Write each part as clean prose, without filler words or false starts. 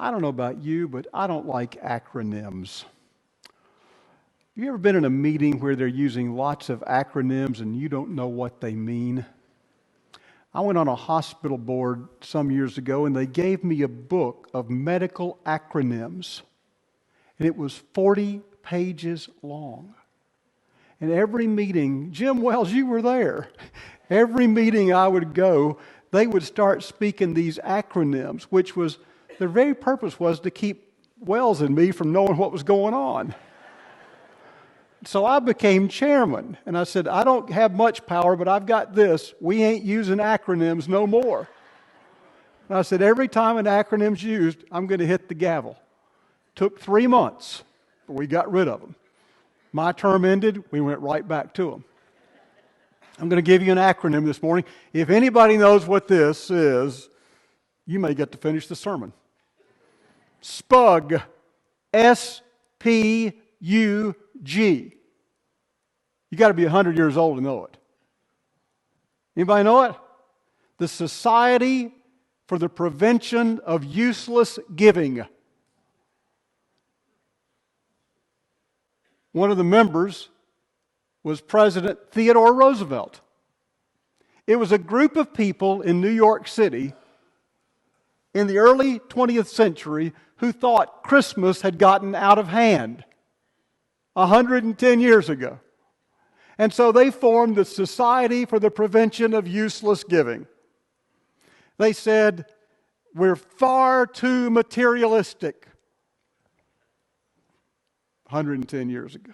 I don't know about you, but I don't like acronyms. Have you ever been in a meeting where they're using lots of acronyms and you don't know what they mean? I went on a hospital board some years ago and they gave me a book of medical acronyms. And it was 40 pages long. And every meeting, Jim Wells, you were there. Every meeting I would go, they would start speaking these acronyms, which was, their very purpose was to keep Wells and me from knowing what was going on. So I became chairman, and I said, I don't have much power, but I've got this. We ain't using acronyms no more. And I said, every time an acronym's used, I'm going to hit the gavel. Took 3 months, but we got rid of them. My term ended, we went right back to them. I'm going to give you an acronym this morning. If anybody knows what this is, you may get to finish the sermon. SPUG. S-P-U-G. You got to be 100 years old to know it. Anybody know it? The Society for the Prevention of Useless Giving. One of the members was President Theodore Roosevelt. It was a group of people in New York City in the early 20th century who thought Christmas had gotten out of hand 110 years ago. And so they formed the Society for the Prevention of Useless Giving. They said, we're far too materialistic. 110 years ago.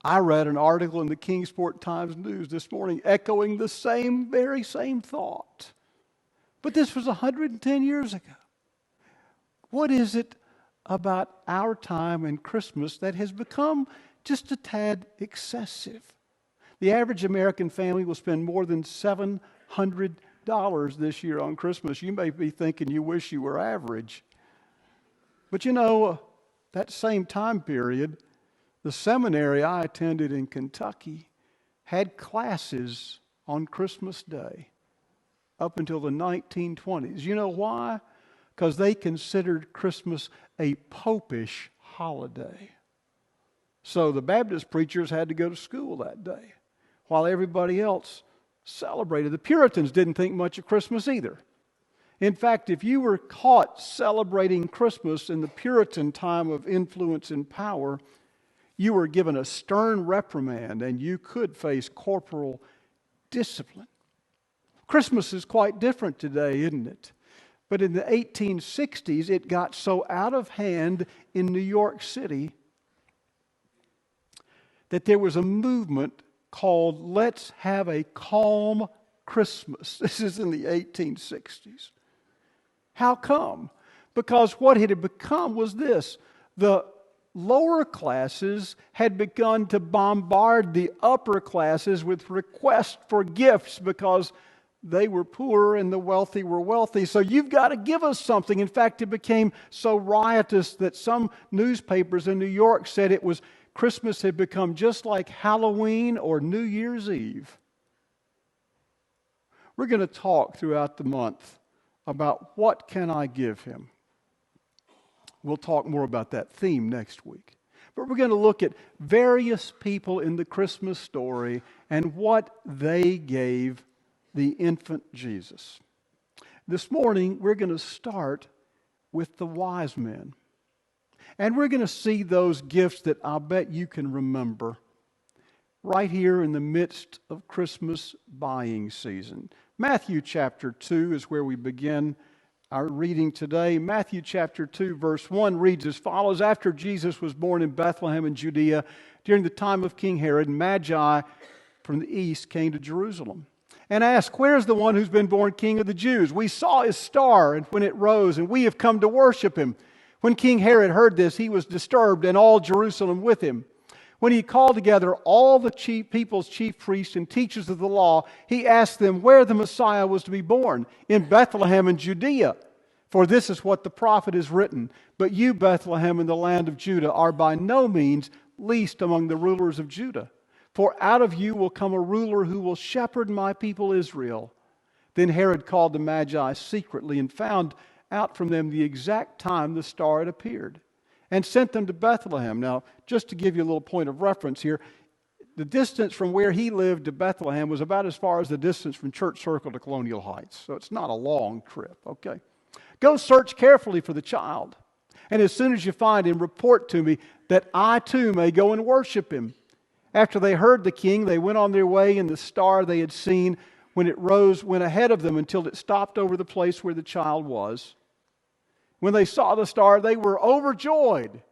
I read an article in the Kingsport Times News this morning echoing the very same thought. But this was 110 years ago. What is it about our time and Christmas that has become just a tad excessive? The average American family will spend more than $700 this year on Christmas. You may be thinking you wish you were average. But you know, that same time period, the seminary I attended in Kentucky had classes on Christmas Day up until the 1920s. You know why? Because they considered Christmas a popish holiday. So the Baptist preachers had to go to school that day while everybody else celebrated. The Puritans didn't think much of Christmas either. In fact, if you were caught celebrating Christmas in the Puritan time of influence and power, you were given a stern reprimand and you could face corporal discipline. Christmas is quite different today, isn't it? But in the 1860s, it got so out of hand in New York City that there was a movement called Let's Have a Calm Christmas. This is in the 1860s. How come? Because what it had become was this. The lower classes had begun to bombard the upper classes with requests for gifts because they were poor and the wealthy were wealthy. So you've got to give us something. In fact, it became so riotous that some newspapers in New York said it was Christmas had become just like Halloween or New Year's Eve. We're going to talk throughout the month about what can I give him. We'll talk more about that theme next week. But we're going to look at various people in the Christmas story and what they gave the infant Jesus. This morning, we're going to start with the wise men. And we're going to see those gifts that I'll bet you can remember right here in the midst of Christmas buying season. Matthew chapter 2 is where we begin our reading today. Matthew chapter 2 verse 1 reads as follows. After Jesus was born in Bethlehem in Judea, during the time of King Herod, Magi from the east came to Jerusalem and asked, "Where is the one who's been born King of the Jews? We saw his star and when it rose, and we have come to worship him." When King Herod heard this, he was disturbed, and all Jerusalem with him. When he called together all the people's chief priests and teachers of the law, he asked them where the Messiah was to be born. "In Bethlehem in Judea. For this is what the prophet has written. But you, Bethlehem, in the land of Judah, are by no means least among the rulers of Judah. For out of you will come a ruler who will shepherd my people Israel." Then Herod called the Magi secretly and found out from them the exact time the star had appeared and sent them to Bethlehem. Now, just to give you a little point of reference here, the distance from where he lived to Bethlehem was about as far as the distance from Church Circle to Colonial Heights. So it's not a long trip, okay? Go search carefully for the child. And as soon as you find him, report to me that I too may go and worship him. After they heard the king, they went on their way, and the star they had seen when it rose went ahead of them until it stopped over the place where the child was. When they saw the star, they were overjoyed.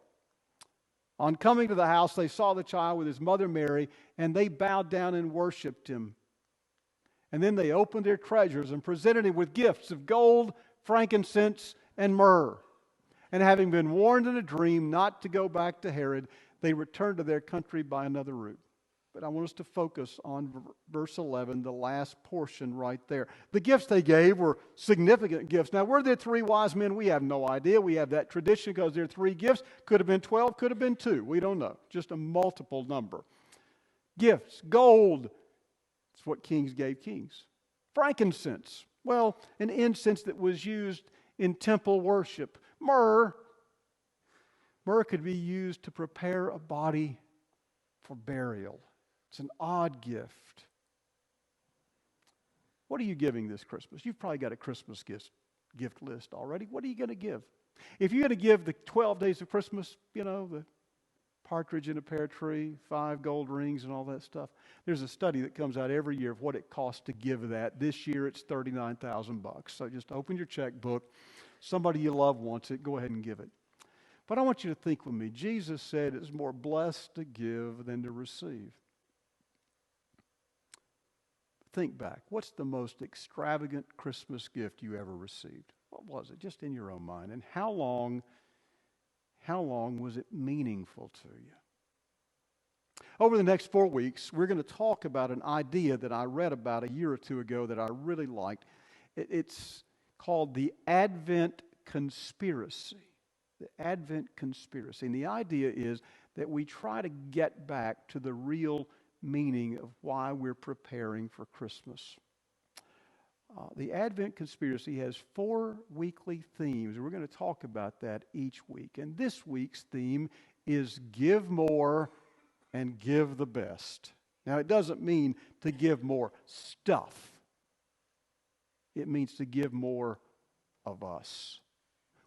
On coming to the house, they saw the child with his mother Mary, and they bowed down and worshiped him. And then they opened their treasures and presented him with gifts of gold, frankincense, and myrrh. And having been warned in a dream not to go back to Herod, they returned to their country by another route. But I want us to focus on verse 11, the last portion right there. The gifts they gave were significant gifts. Now, were there 3 wise men? We have no idea. We have that tradition because there are 3 gifts. Could have been 12, could have been 2. We don't know. Just a multiple number. Gifts, gold. That's what kings gave kings. Frankincense. Well, an incense that was used in temple worship. Myrrh. Myrrh could be used to prepare a body for burial. It's an odd gift. What are you giving this Christmas? You've probably got a Christmas gift list already. What are you going to give? If you're going to give the 12 days of Christmas, the partridge in a pear tree, 5 gold rings and all that stuff. There's a study that comes out every year of what it costs to give that. This year it's $39,000. So just open your checkbook. Somebody you love wants it. Go ahead and give it. But I want you to think with me. Jesus said it's more blessed to give than to receive. Think back. What's the most extravagant Christmas gift you ever received? What was it? Just in your own mind. And how long was it meaningful to you? Over the next 4 weeks, we're going to talk about an idea that I read about a year or 2 ago that I really liked. It's called the Advent Conspiracy. The Advent Conspiracy. And the idea is that we try to get back to the real meaning of why we're preparing for Christmas. The Advent Conspiracy has 4 weekly themes. We're going to talk about that each week. And this week's theme is give more and give the best. Now, it doesn't mean to give more stuff. It means to give more of us.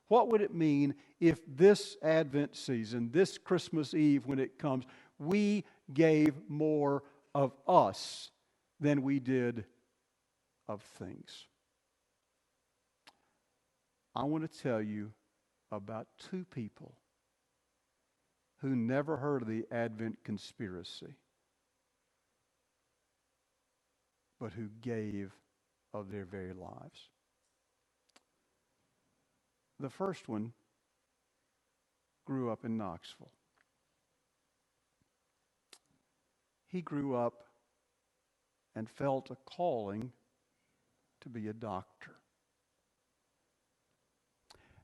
What would it mean if this Advent season, this Christmas Eve when it comes, we gave more of us than we did of things? I want to tell you about 2 people who never heard of the Advent Conspiracy, but who gave of their very lives. The first one grew up in Knoxville. He grew up and felt a calling to be a doctor.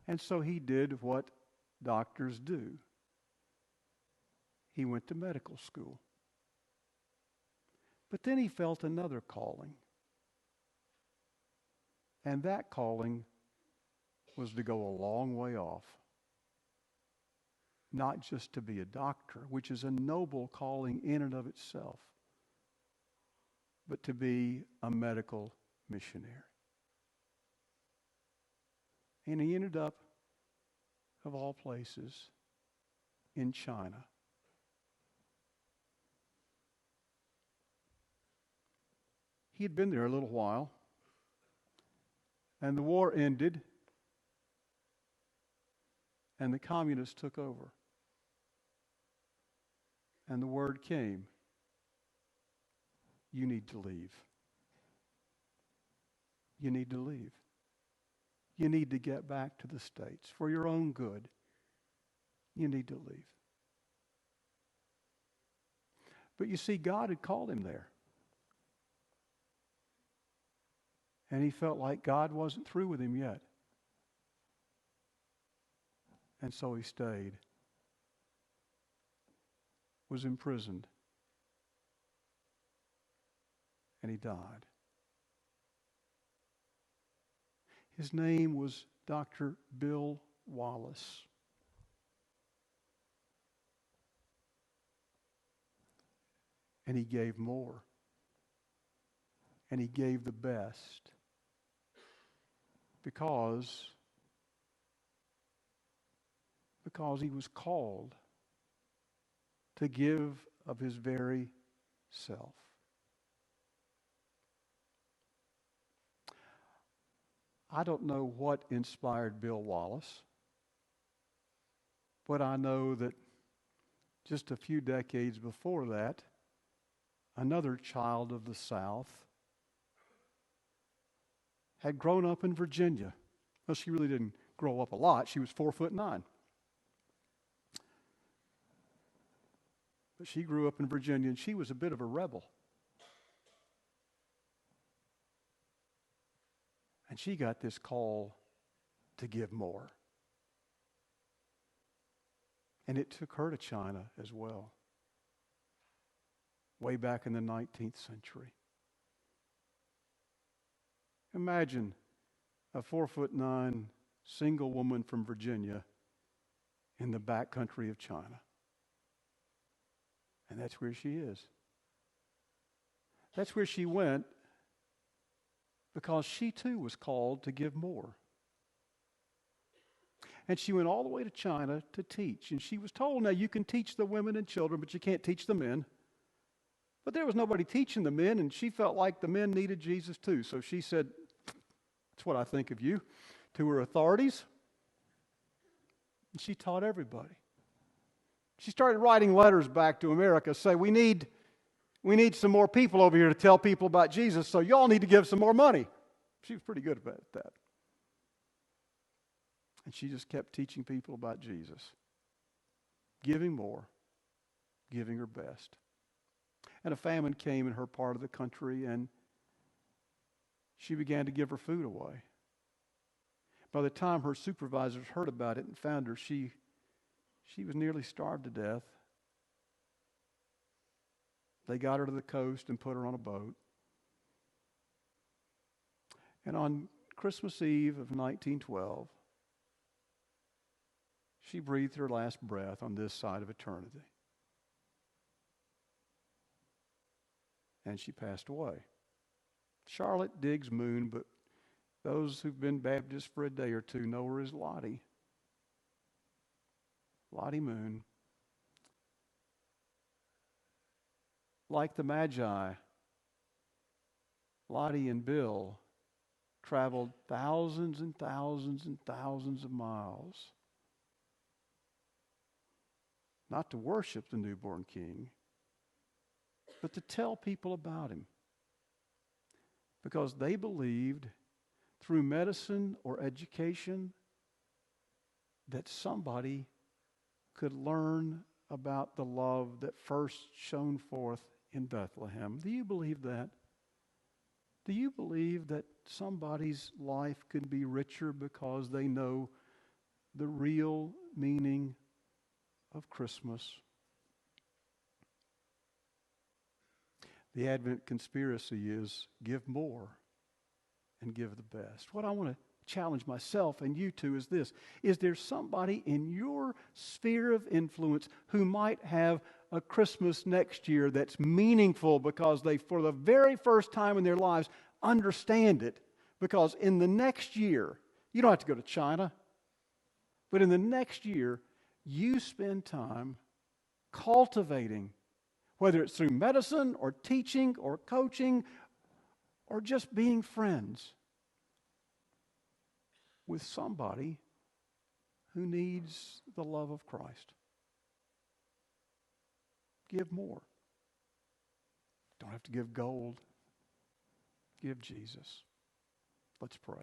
And so he did what doctors do. He went to medical school. But then he felt another calling. And that calling was to go a long way off. Not just to be a doctor, which is a noble calling in and of itself, but to be a medical missionary. And he ended up, of all places, in China. He had been there a little while, and the war ended, and the communists took over. And the word came, you need to leave. You need to leave. You need to get back to the States for your own good. You need to leave. But you see, God had called him there. And he felt like God wasn't through with him yet. And so he stayed. Was imprisoned. And he died. His name was Dr. Bill Wallace. And he gave more. And he gave the best. Because he was called to give of his very self. I don't know what inspired Bill Wallace, but I know that just a few decades before that, another child of the South had grown up in Virginia. Well, she really didn't grow up a lot. She was 4'9". But she grew up in Virginia, and she was a bit of a rebel. And she got this call to give more. And it took her to China as well, way back in the 19th century. Imagine a 4'9" single woman from Virginia in the back country of China. And that's where she is. That's where she went because she too was called to give more. And she went all the way to China to teach. And she was told, now you can teach the women and children, but you can't teach the men. But there was nobody teaching the men, and she felt like the men needed Jesus too. So she said, that's what I think of you, to her authorities. And she taught everybody. She started writing letters back to America, say, we need some more people over here to tell people about Jesus, so y'all need to give some more money. She was pretty good about that. And she just kept teaching people about Jesus, giving more, giving her best. And a famine came in her part of the country, and she began to give her food away. By the time her supervisors heard about it and found her, she was nearly starved to death. They got her to the coast and put her on a boat. And on Christmas Eve of 1912, she breathed her last breath on this side of eternity. And she passed away. Charlotte Diggs Moon, but those who've been Baptists for a day or two know her as Lottie. Lottie Moon. Like the Magi, Lottie and Bill traveled thousands and thousands and thousands of miles, not to worship the newborn king, but to tell people about him. Because they believed through medicine or education that somebody could learn about the love that first shone forth in Bethlehem. Do you believe that? Do you believe that somebody's life could be richer because they know the real meaning of Christmas? The Advent conspiracy is give more and give the best. What I want to challenge myself and you to is this. Is there somebody in your sphere of influence who might have a Christmas next year that's meaningful because they, for the very first time in their lives, understand it? Because in the next year, you don't have to go to China, but in the next year, you spend time cultivating, whether it's through medicine or teaching or coaching or just being friends with somebody who needs the love of Christ. Give more. Don't have to give gold. Give Jesus. Let's pray.